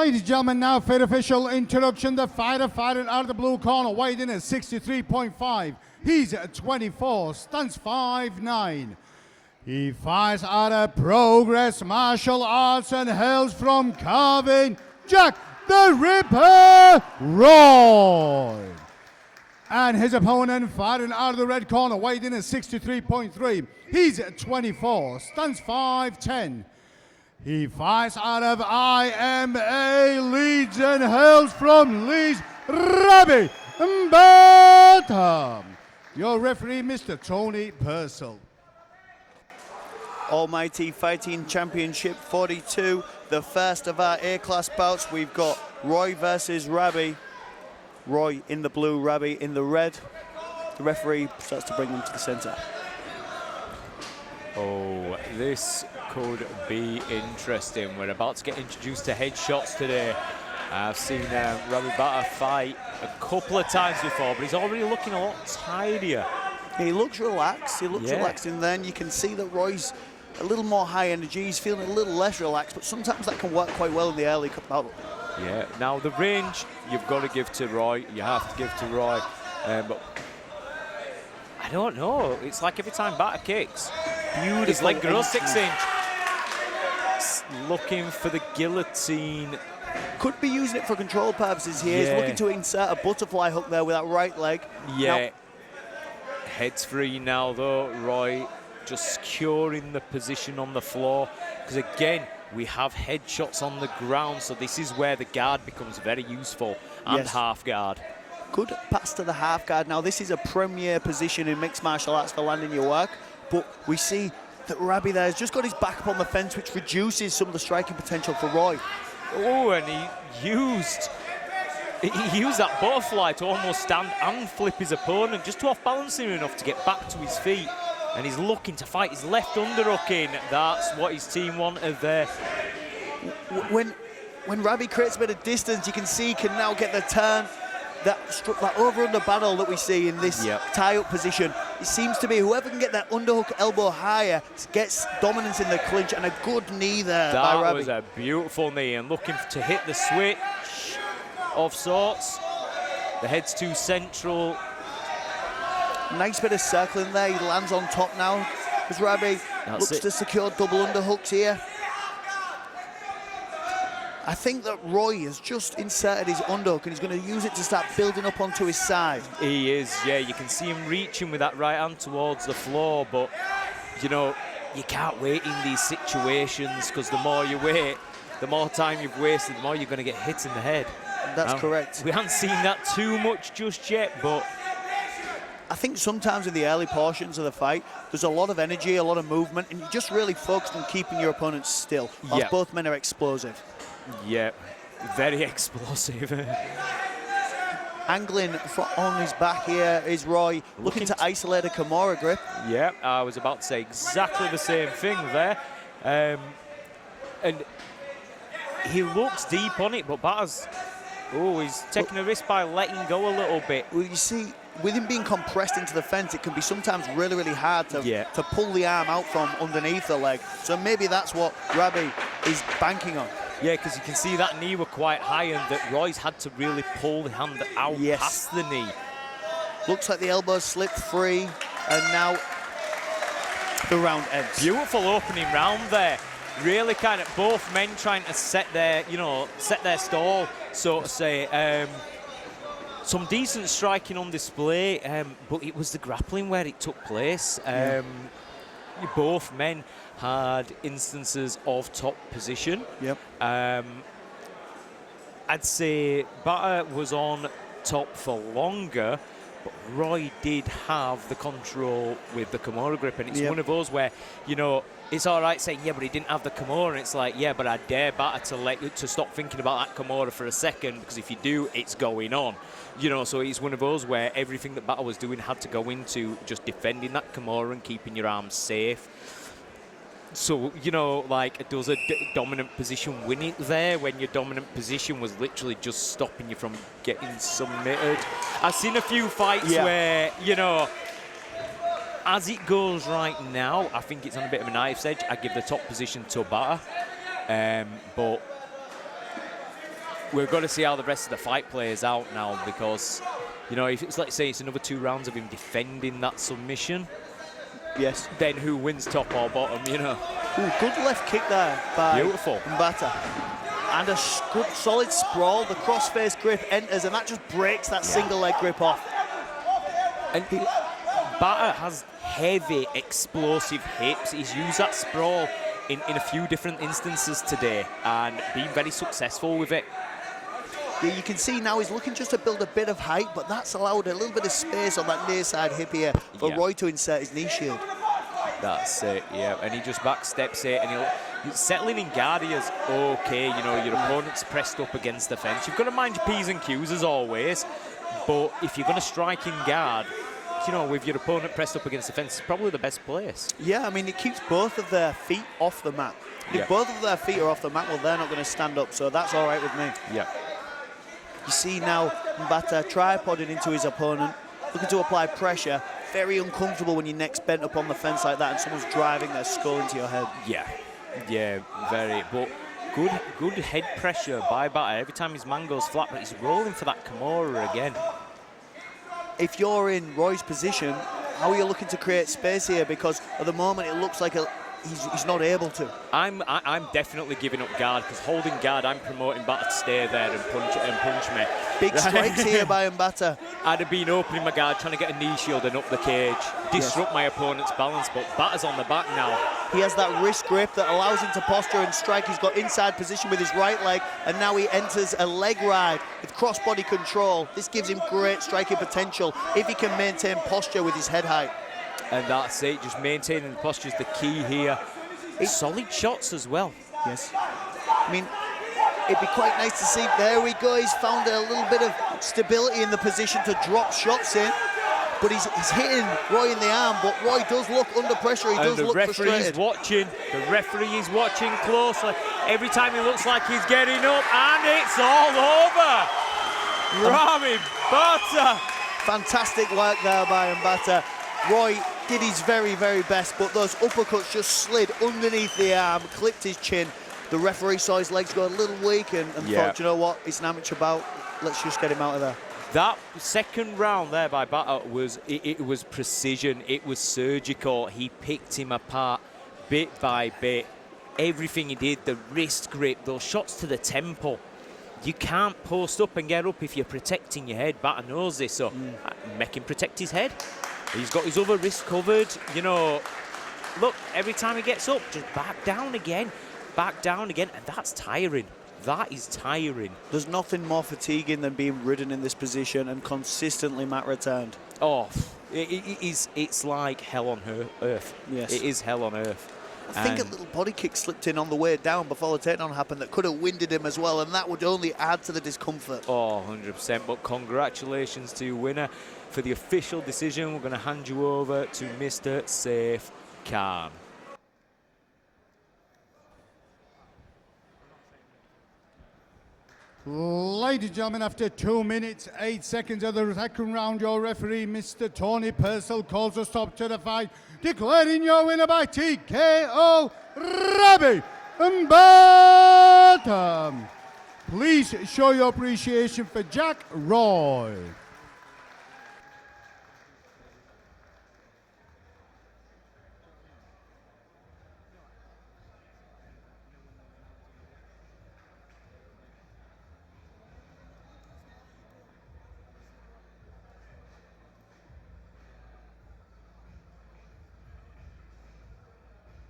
Ladies and gentlemen, now for official introduction, the fighter fighting out of the blue corner, weighed in at 63.5. He's at 24, stands 5'9". He fights out of Progress Martial Arts and hails from Carvin, Jack the Ripper Roy. And his opponent fighting out of the red corner, weighed in at 63.3. He's at 24, stands 5'10". He fights out of IMA Leeds and hails from Leeds, Rabbi Mbata. Your referee, Mr. Tony Purcell. Almighty Fighting Championship 42, the first of our A-class bouts. We've got Roy versus Rabbi. Roy in the blue, Rabbi in the red. The referee starts to bring them to the center. Oh, this could be interesting. We're about to get introduced to headshots today. I've seen Rabbi Mbata fight a couple of times before, but he's already looking a lot tidier. He looks relaxed. He looks relaxed in there, and you can see that Roy's a little more high energy. He's feeling a little less relaxed, but sometimes that can work quite well in the early battle. Yeah, now the range you've got to give to Roy. You have to give to Roy. But I don't know. It's like every time Mbata kicks, beautiful. His leg grows 6 inch. Looking for the guillotine. Could be using it for control purposes here. He's looking to insert a butterfly hook there with that right leg. Yeah. Now, head's free now though. Roy just securing the position on the floor. Because again, we have headshots on the ground, so this is where the guard becomes very useful, and half guard. Good pass to the half guard. Now this is a premier position in mixed martial arts for landing your work, but we see that Rabbi there has just got his back up on the fence, which reduces some of the striking potential for Roy. Oh, and he used that butterfly to almost stand and flip his opponent, just to off-balance him enough to get back to his feet. And he's looking to fight his left underhook in. That's what his team wanted there. When Rabbi creates a bit of distance, you can see he can now get the turn. That over-under battle that we see in this tie-up position, it seems to be whoever can get that underhook elbow higher gets dominance in the clinch, and a good knee there by Rabbi. That was a beautiful knee, and looking to hit the switch of sorts. The head's too central. Nice bit of circling there. He lands on top now as Rabbi looks to secure double underhooks here. I think that Roy has just inserted his underhook, and he's going to use it to start building up onto his side. He is, yeah. You can see him reaching with that right hand towards the floor, but, you know, you can't wait in these situations, because the more you wait, the more time you've wasted, the more you're going to get hit in the head. That's correct. We haven't seen that too much just yet, but I think sometimes in the early portions of the fight, there's a lot of energy, a lot of movement, and you just really focus on keeping your opponents still, whilst both men are explosive. Yeah, very explosive. Angling on his back here is Roy, looking to isolate a Kimura grip. Yeah, I was about to say exactly the same thing there. And he looks deep on it, but Mbata's, he's taking a risk by letting go a little bit. Well, you see, with him being compressed into the fence, it can be sometimes really, really hard to pull the arm out from underneath the leg. So maybe that's what Rabbi is banking on. Yeah, because you can see that knee were quite high, and that Roy's had to really pull the hand out past the knee. Looks like the elbows slipped free, and now the round ends. Beautiful opening round there. Really kind of both men trying to set their stall, so to say. Some decent striking on display, but it was the grappling where it took place. Both men had instances of top position. I'd say Mbata was on top for longer, but Roy did have the control with the Kimura grip, and it's one of those where, you know, it's all right saying, yeah, but he didn't have the Kimura, and it's like, yeah, but I dare Mbata to stop thinking about that Kimura for a second, because if you do, it's going on. You know, so it's one of those where everything that Mbata was doing had to go into just defending that Kimura and keeping your arms safe. So, you know, like, does a dominant position win it there when your dominant position was literally just stopping you from getting submitted? I've seen a few fights where, you know, as it goes right now, I think it's on a bit of a knife's edge. I give the top position to Mbata, but we've got to see how the rest of the fight plays out now, because, you know, if it's, let's say it's another 2 rounds of him defending that submission, yes, then who wins top or bottom, you know? Ooh, good left kick there by Beautiful. Mbata. And a good solid sprawl. The cross-face grip enters, and that just breaks that single leg grip off. And Mbata has heavy, explosive hips. He's used that sprawl in a few different instances today and been very successful with it. Yeah, you can see now he's looking just to build a bit of height, but that's allowed a little bit of space on that near side hip here for Roy to insert his knee shield. That's it, yeah. And he just backsteps it, and he's settling in guard. He is okay. You know, your opponent's pressed up against the fence. You've got to mind your P's and Q's as always, but if you're going to strike in guard, you know, with your opponent pressed up against the fence, it's probably the best place. Yeah, I mean, it keeps both of their feet off the mat. If both of their feet are off the mat, well, they're not going to stand up, so that's all right with me. Yeah. You see now Mbata tripoding into his opponent, looking to apply pressure. Very uncomfortable when your neck's bent up on the fence like that and someone's driving their skull into your head. Yeah, very. But good head pressure by Mbata. Every time his man goes flat, but he's rolling for that Kimura again. If you're in Roy's position, how are you looking to create space here? Because at the moment it looks like he's not able to. I'm definitely giving up guard, because holding guard, I'm promoting Mbata to stay there and punch me. Big strikes here by Mbata. I'd have been opening my guard, trying to get a knee shield and up the cage, disrupt my opponent's balance, but Mbata's on the back now. He has that wrist grip that allows him to posture and strike. He's got inside position with his right leg, and now he enters a leg ride with cross-body control. This gives him great striking potential if he can maintain posture with his head height. And that's it, just maintaining the posture is the key here. Solid shots as well. Yes. I mean, it'd be quite nice to see. There we go, he's found a little bit of stability in the position to drop shots in. But he's hitting Roy in the arm, but Roy does look under pressure. He does look frustrated. The referee is watching closely. Every time he looks like he's getting up, and it's all over. Rabbi, Mbata. Fantastic work there by Mbata. Roy did his very, very best, but those uppercuts just slid underneath the arm, clipped his chin. The referee saw his legs go a little weak and thought, you know what, it's an amateur bout, let's just get him out of there. That second round there by Mbata it was precision, it was surgical. He picked him apart bit by bit. Everything he did, the wrist grip, those shots to the temple. You can't post up and get up if you're protecting your head. Mbata knows this, so make him protect his head. He's got his other wrist covered, you know. Look, every time he gets up, just back down again, and that's tiring. That is tiring. There's nothing more fatiguing than being ridden in this position and consistently mat returned. Oh, it's like hell on earth. Yes. It is hell on earth. I think a little body kick slipped in on the way down before the takedown happened that could have winded him as well, and that would only add to the discomfort. Oh, 100%. But congratulations to your winner. For the official decision, we're going to hand you over to Mr. Saif Khan. Ladies and gentlemen, after 2 minutes, 8 seconds of the second round, your referee, Mr. Tony Purcell, calls a stop to the fight, declaring your winner by TKO, Rabbi Mbata. Please show your appreciation for Jack Roy.